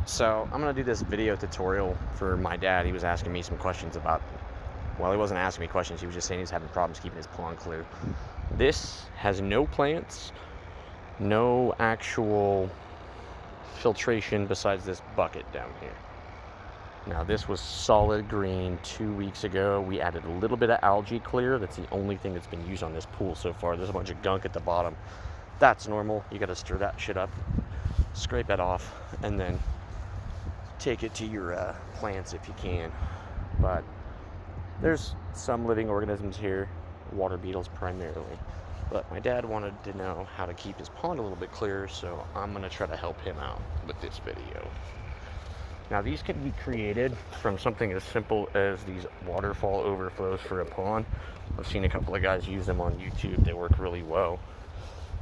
So I'm gonna do this video tutorial for my dad. He was asking me some questions about, well, he wasn't asking me questions, he was just saying he's having problems keeping his pond clear. This has no plants, no actual filtration besides this bucket down here. Now this was solid green 2 weeks ago. We added a little bit of algae clear. That's the only thing that's been used on this pool so far. There's a bunch of gunk at the bottom. That's normal. You gotta stir that shit up, scrape it off, and then take it to your plants if you can. But there's some living organisms here, water beetles primarily. But my dad wanted to know how to keep his pond a little bit clearer, so I'm gonna try to help him out with this video. Now these can be created from something as simple as these waterfall overflows for a pond. I've seen a couple of guys use them on YouTube. They work really well.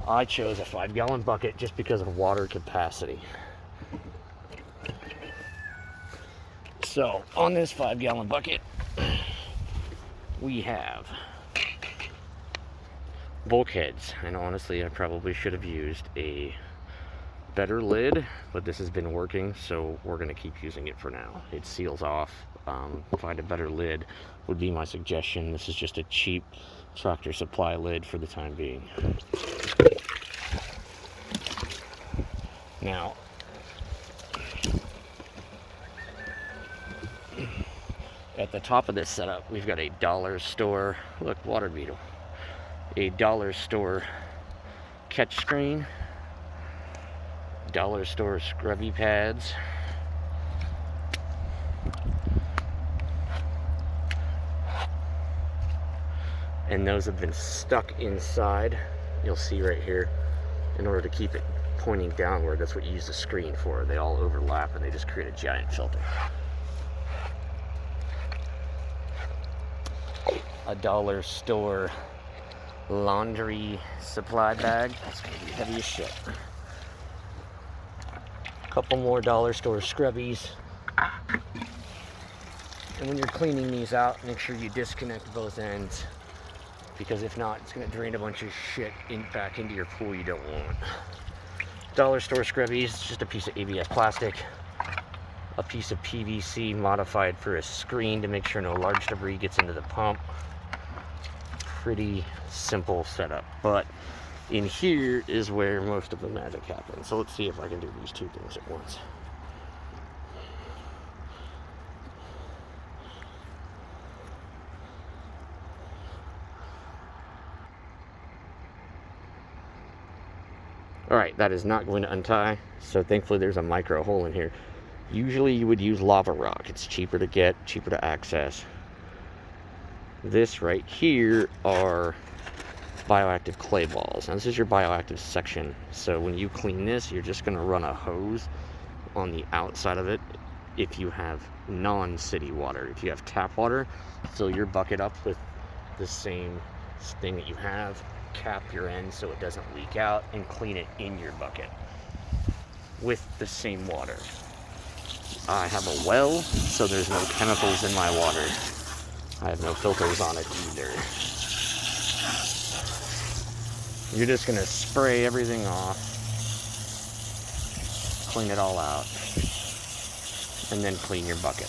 I chose a 5-gallon bucket just because of water capacity. So on this 5-gallon bucket, we have bulkheads. And honestly, I probably should have used a better lid, but this has been working, so we're going to keep using it for now. It seals off. Find a better lid would be my suggestion. This is just a cheap Tractor Supply lid for the time being. Now, at the top of this setup, we've got a dollar store, look, water beetle, a dollar store catch screen, dollar store scrubby pads, and those have been stuck inside, you'll see right here, in order to keep it pointing downward. That's what you use the screen for. They all overlap and they just create a giant filter. A dollar store laundry supply bag, that's gonna be heavy as shit. Couple more dollar store scrubbies, and when you're cleaning these out, make sure you disconnect both ends, because if not, it's going to drain a bunch of shit back into your pool you don't want. Dollar store scrubbies, just a piece of ABS plastic, a piece of PVC modified for a screen to make sure no large debris gets into the pump. Pretty simple setup, but in here is where most of the magic happens. So let's see if I can do these two things at once. All right, that is not going to untie. So thankfully there's a micro hole in here. Usually you would use lava rock. It's cheaper to get, cheaper to access. This right here are bioactive clay balls. Now this is your bioactive section. So when you clean this, you're just gonna run a hose on the outside of it. If you have non-city water, if you have tap water, fill your bucket up with the same thing that you have, cap your end so it doesn't leak out, and clean it in your bucket with the same water. I have a well, so there's no chemicals in my water. I have no filters on it either. You're just gonna spray everything off, clean it all out, and then clean your bucket.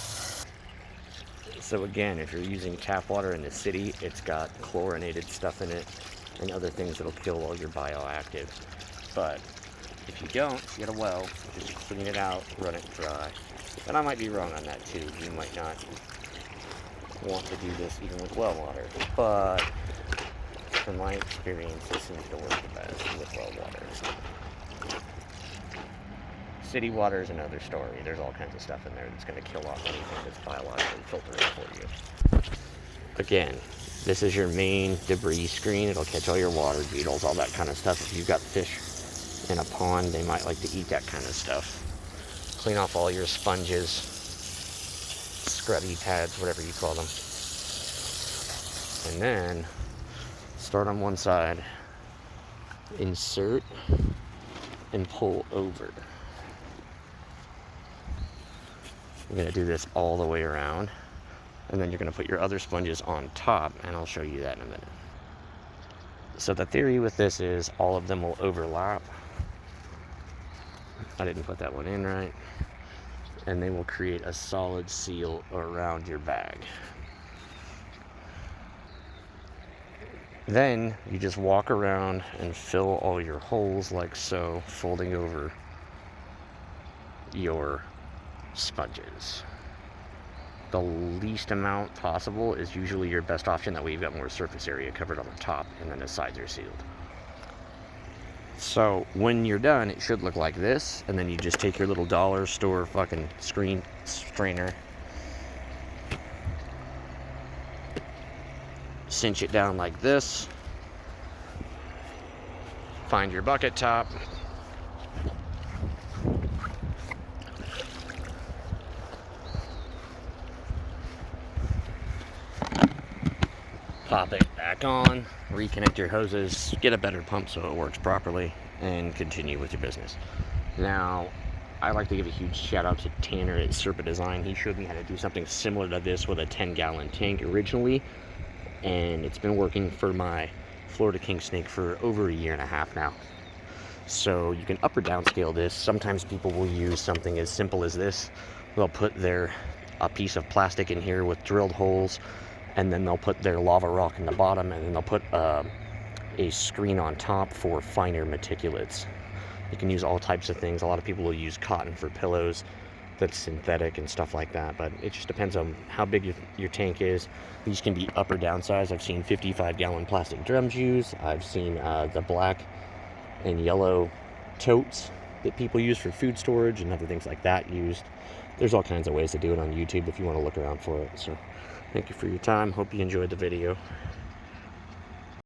So again, if you're using tap water in the city, it's got chlorinated stuff in it and other things that'll kill all your bioactive. But if you don't, you get a well, just clean it out, run it dry. And I might be wrong on that too. You might not want to do this even with well water, but from my experience, it seems to work the best with well water. City water is another story. There's all kinds of stuff in there that's going to kill off anything that's biologically filtering for you. Again, this is your main debris screen. It'll catch all your water beetles, all that kind of stuff. If you've got fish in a pond, they might like to eat that kind of stuff. Clean off all your sponges, scrubby pads, whatever you call them. And then start on one side, insert, and pull over. You're going to do this all the way around, and then you're going to put your other sponges on top, and I'll show you that in a minute. So the theory with this is all of them will overlap. I didn't put that one in right. and they will create a solid seal around your bag. Then you just walk around and fill all your holes like so, folding over your sponges. The least amount possible is usually your best option. That way you've got more surface area covered on the top, and then the sides are sealed. So when you're done, it should look like this, and then you just take your little dollar store fucking screen strainer, cinch it down like this, find your bucket top, pop it back on, reconnect your hoses, get a better pump so it works properly, and continue with your business. Now, I like to give a huge shout out to Tanner at Serpa Design. He showed me how to do something similar to this with a 10-gallon tank originally, and it's been working for my Florida king snake for over a year and a half now. So you can up or downscale this. Sometimes people will use something as simple as this. They'll put a piece of plastic in here with drilled holes, and then they'll put their lava rock in the bottom, and then they'll put a screen on top for finer meticulates. You can use all types of things. A lot of people will use cotton for pillows that's synthetic and stuff like that, but it just depends on how big your tank is. These can be up or down size. I've seen 55-gallon plastic drums used. I've seen the black and yellow totes that people use for food storage and other things like that used. There's all kinds of ways to do it on YouTube if you want to look around for it. So thank you for your time. Hope you enjoyed the video.